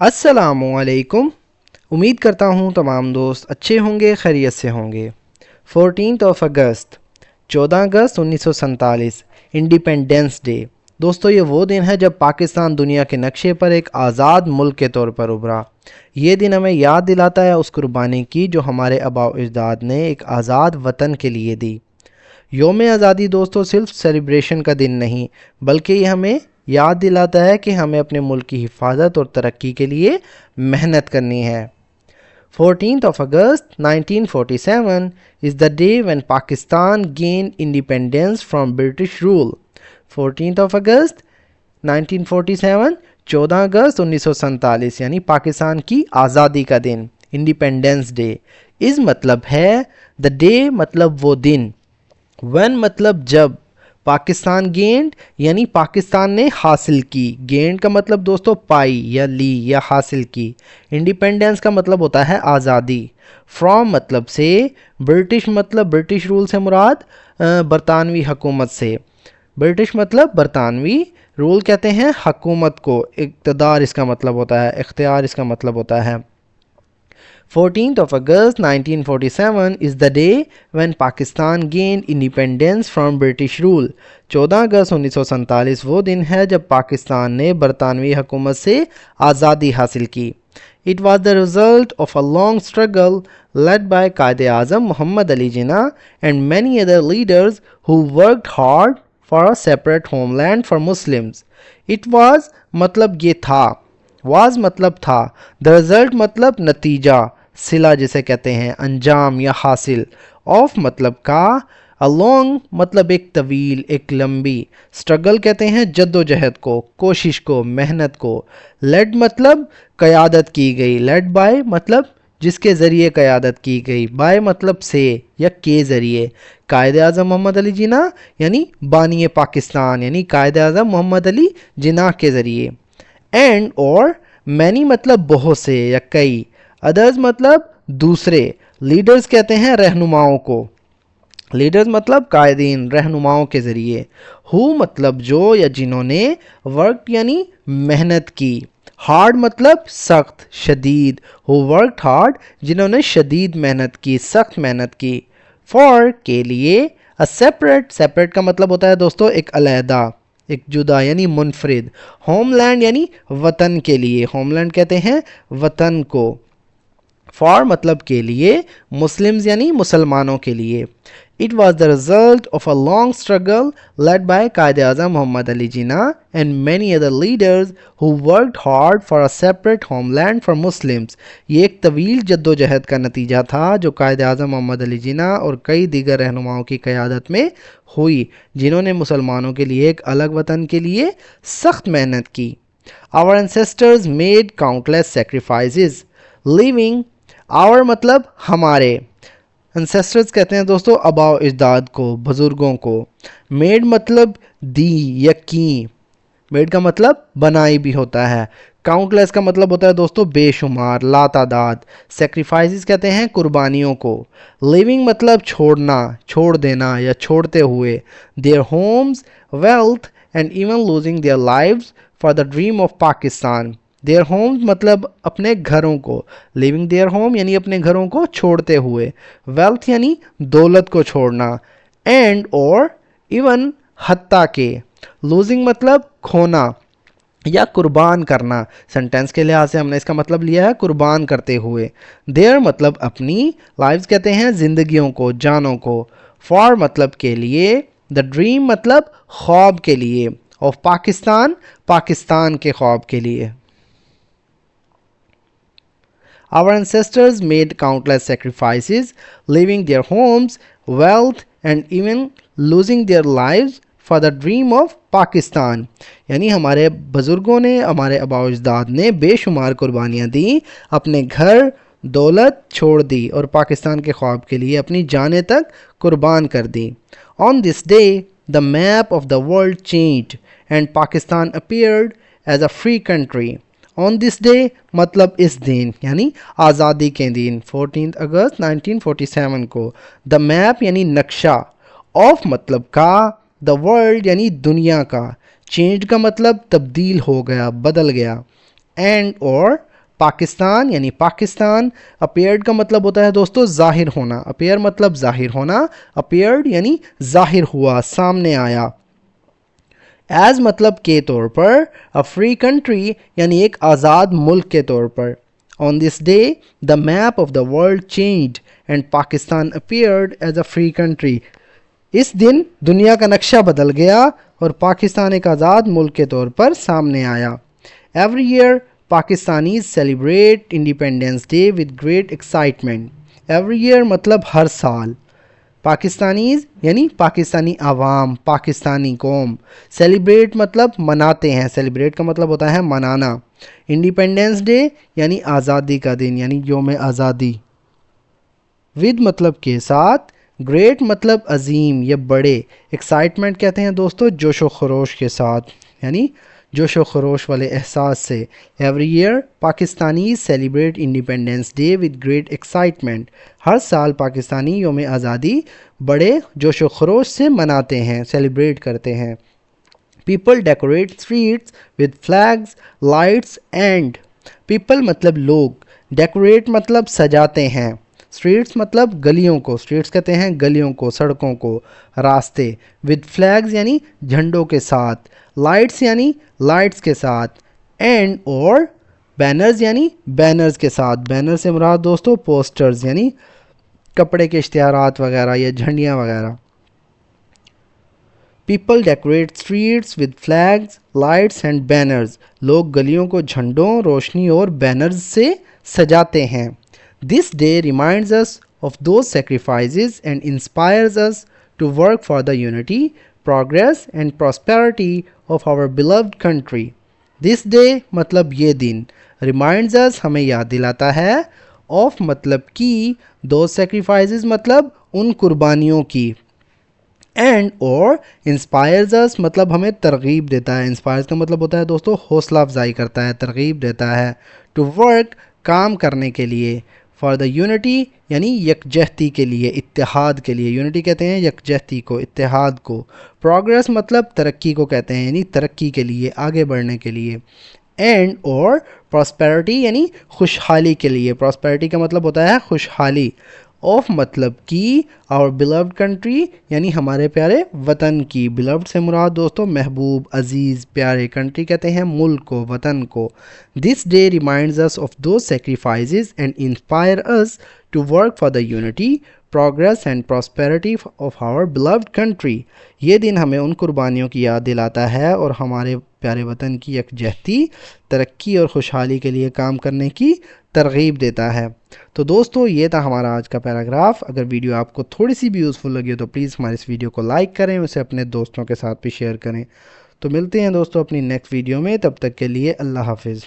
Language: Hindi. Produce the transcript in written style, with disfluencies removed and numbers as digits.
अस्सलामुअलैकुम। उम्मीद करता हूँ तमाम दोस्त अच्छे होंगे, खैरियत से होंगे। 14 अगस्त 14 अगस्त 1947 इंडिपेंडेंस डे। दोस्तों, ये वो दिन है जब पाकिस्तान दुनिया के नक्शे पर एक आज़ाद मुल्क के तौर पर उभरा। ये दिन हमें याद दिलाता है उस कुर्बानी की जो हमारे आबाओ अजदाद ने एक आज़ाद वतन के लिए दी। योम आज़ादी दोस्तों सिर्फ सेलिब्रेशन का दिन नहीं, बल्कि ये हमें याद दिलाता है कि हमें अपने मुल्क की हिफाजत और तरक्की के लिए मेहनत करनी है। 14 August 1947 is the day when Pakistan gained independence from British rule. 14 August 1947 14 अगस्त 1947 यानी पाकिस्तान की आज़ादी का दिन, इंडिपेंडेंस डे। इस मतलब है द डे मतलब वो दिन, when मतलब जब, पाकिस्तान गेंड यानी पाकिस्तान ने हासिल की। गेंड का मतलब दोस्तों पाई या ली या हासिल की। इंडिपेंडेंस का मतलब होता है आज़ादी। फ्रॉम मतलब से, ब्रिटिश मतलब ब्रिटिश रूल से मुराद बरतानवी हुकूमत से। ब्रिटिश मतलब बरतानवी, रूल कहते हैं हुकूमत को, इक़्तिदार इसका मतलब होता है, इख्तियार इसका मतलब होता है। 14 August 1947 is the day when Pakistan gained independence from British rule. 14 अगस्त 1947 वो दिन है जब पाकिस्तान ने बरतानवी हुकूमत से आज़ादी हासिल की। It was the result of a long struggle led by Quaid-e-Azam Muhammad Ali Jinnah and many other leaders who worked hard for a separate homeland for Muslims. It was मतलब ये था, was मतलब था, the result मतलब नतीजा, सिला जिसे कहते हैं, अंजाम या हासिल, ऑफ मतलब का, अलोंग मतलब एक तवील, एक लंबी, स्ट्रगल कहते हैं जद्दोजहद को, कोशिश को, मेहनत को, लेड मतलब क़यादत की गई, लेड बाय मतलब जिसके ज़रिए क़यादत की गई, बाय मतलब से या के ज़रिए। कायद आज़म मोहम्मद अली जिन्ना यानी बानी पाकिस्तान यानी कायद आज़म मोहम्मद अली जिन्ना के ज़रिए। एंड और मैनी मतलब बहुत से या कई, अदर्स मतलब दूसरे, लीडर्स कहते हैं रहनुमाओं को, लीडर्स मतलब कायदीन, रहनुमाओं के ज़रिए। हु मतलब जो या जिन्होंने, वर्क यानी मेहनत की, हार्ड मतलब सख्त, शदीद, हु वर्कड हार्ड जिन्होंने शदीद मेहनत की, सख्त मेहनत की। फॉर के लिए, अ सेपरेट, सेपरेट का मतलब होता है दोस्तों एक अलहदा, एक जुदा यानी मुनफरिद। होमलैंड यानी वतन के लिए, होमलैंड कहते हैं वतन को। फॉर मतलब के लिए, मुस्लिम्स यानी मुसलमानों के लिए। It was the result of a long struggle led by Quaid Azam Mohammad Ali Jinnah and many other leaders who worked hard for a separate homeland for Muslims. ये एक तवील जद्दोजहद का नतीजा था जो कायद आज़म मोहम्मद अली जिन्ना और कई दीगर रहनुमाओं की क़यादत में हुई, जिन्होंने मुसलमानों के लिए एक अलग वतन के लिए सख्त मेहनत की। Our ancestors made countless sacrifices living, our मतलब हमारे, एंसेस्टर्स कहते हैं दोस्तों आबाओ अजदाद को, बुज़ुर्गों को। मेड मतलब दी या की, मेड का मतलब बनाई भी होता है। काउंटलेस का मतलब होता है दोस्तों बेशुमार, लातादाद। सेक्रीफाइसेस कहते हैं कुर्बानियों को। लिविंग मतलब छोड़ना, छोड़ देना या छोड़ते हुए। Their homes, wealth and even losing their lives for the dream of Pakistan. Their homes मतलब अपने घरों को, लिविंग देयर होम यानी अपने घरों को छोड़ते हुए, वेल्थ यानी दौलत को छोड़ना, एंड और इवन हत्ता के, लूजिंग मतलब खोना या कुर्बान करना। सेंटेंस के लिहाज से हमने इसका मतलब लिया है कुर्बान करते हुए। देयर मतलब अपनी, लाइव्स कहते हैं जिंदगियों को, जानों को। फॉर मतलब के लिए, द ड्रीम मतलब ख्वाब के लिए, ऑफ पाकिस्तान पाकिस्तान के ख्वाब के लिए। Our ancestors made countless sacrifices, leaving their homes, wealth, and even losing their lives for the dream of Pakistan. यानी हमारे बुज़ुर्गों ने, हमारे आबाओ अजदाद ने बेशुमार कुर्बानियाँ दी, अपने घर दौलत छोड़ दी और पाकिस्तान के ख्वाब के लिए अपनी जानें तक कुर्बान कर दी। On this day, the map of the world changed and Pakistan appeared as a free country. On this day मतलब इस दिन यानी आज़ादी के दिन, 14 अगस्त 1947 को। द मैप यानी नक्शा, ऑफ मतलब का, द वर्ल्ड यानी दुनिया का, चेंज का मतलब तब्दील हो गया, बदल गया, एंड और पाकिस्तान यानी पाकिस्तान। अपीयर्ड का मतलब होता है दोस्तों जाहिर होना, अपीयर मतलब जाहिर होना, अपीयर्ड यानी जाहिर हुआ, सामने आया। एज मतलब के तौर पर, अ फ्री कंट्री यानी एक आज़ाद मुल्क के तौर पर। On this day the map of the world changed and Pakistan appeared as a free country. इस दिन दुनिया का नक्शा बदल गया और पाकिस्तान एक आज़ाद मुल्क के तौर पर सामने आया। Every year Pakistanis celebrate independence day with great excitement. Every year मतलब हर साल। पाकिस्तानीज यानी पाकिस्तानी आवाम, पाकिस्तानी कौम। सेलिब्रेट मतलब मनाते हैं, सेलिब्रेट का मतलब होता है मनाना। इंडिपेंडेंस डे यानी आज़ादी का दिन यानी योम आज़ादी। विद मतलब के साथ, ग्रेट मतलब अजीम या बड़े, एक्साइटमेंट कहते हैं दोस्तों जोशो खरोश के साथ यानी जोशो खरोश वाले एहसास से। Every year Pakistani celebrate independence day with great excitement. हर साल पाकिस्तानी योम आज़ादी बड़े जोशो खरोश से मनाते हैं, सेलिब्रेट करते हैं। People decorate streets with flags, lights and. People मतलब लोग, डेकोरेट मतलब सजाते हैं, स्ट्रीट्स मतलब गलियों को, स्ट्रीट्स कहते हैं गलियों को, सड़कों को, रास्ते। विद फ्लैग्स यानी झंडों के साथ, लाइट्स यानी लाइट्स के साथ, एंड और बैनर्स यानी बैनर्स के साथ। बैनर से मुराद दोस्तों पोस्टर्स यानी कपड़े के इश्तिहारात वगैरह या झंडियाँ वगैरह। People decorate streets with flags, lights and banners. लोग गलियों को झंडों, रोशनी और बैनर्स से सजाते हैं। This day reminds us of those sacrifices and inspires us to work for the unity, progress and prosperity of our beloved country. This day मतलब ये दिन, रिमाइंड्स अस हमें याद दिलाता है, ऑफ मतलब की, दोज सेक्रीफाइसेस मतलब उन कुर्बानियों की, एंड और इंस्पायर्स अस मतलब हमें तरगीब देता है। इंस्पायर्स का मतलब होता है दोस्तों हौसला अफजाई करता है, तरगीब देता है। टू वर्क काम करने के लिए, फॉर द यूनिटी यानी यकजहती के लिए, इत्तेहाद के लिए। यूनिटी कहते हैं यकजहती को, इत्तेहाद को। प्रोग्रेस मतलब तरक्की को कहते हैं यानी तरक्की के लिए, आगे बढ़ने के लिए। एंड और प्रॉस्पेरिटी यानी खुशहाली के लिए। प्रॉस्पेरिटी का मतलब होता है खुशहाली। ऑफ मतलब की, आवर बिलव्ड कंट्री यानी हमारे प्यारे वतन की। बिलव्ड से मुराद दोस्तों महबूब, अजीज़, प्यारे। कंट्री कहते हैं मुल्क को, वतन को। This day reminds us of those sacrifices and inspire us to work for the unity, progress and prosperity of our beloved country. ये दिन हमें उन कुर्बानियों की याद दिलाता है और हमारे प्यारे वतन की यकजहती, तरक्की और खुशहाली के लिए काम करने की तरगीब देता है। तो दोस्तों ये था हमारा आज का पैराग्राफ। अगर वीडियो आपको थोड़ी सी भी यूज़फुल लगी हो तो प्लीज़ हमारे इस वीडियो को लाइक करें, उसे अपने दोस्तों के साथ भी शेयर करें। तो मिलते हैं दोस्तों अपनी नेक्स्ट वीडियो में, तब तक के लिए अल्लाह हाफिज़।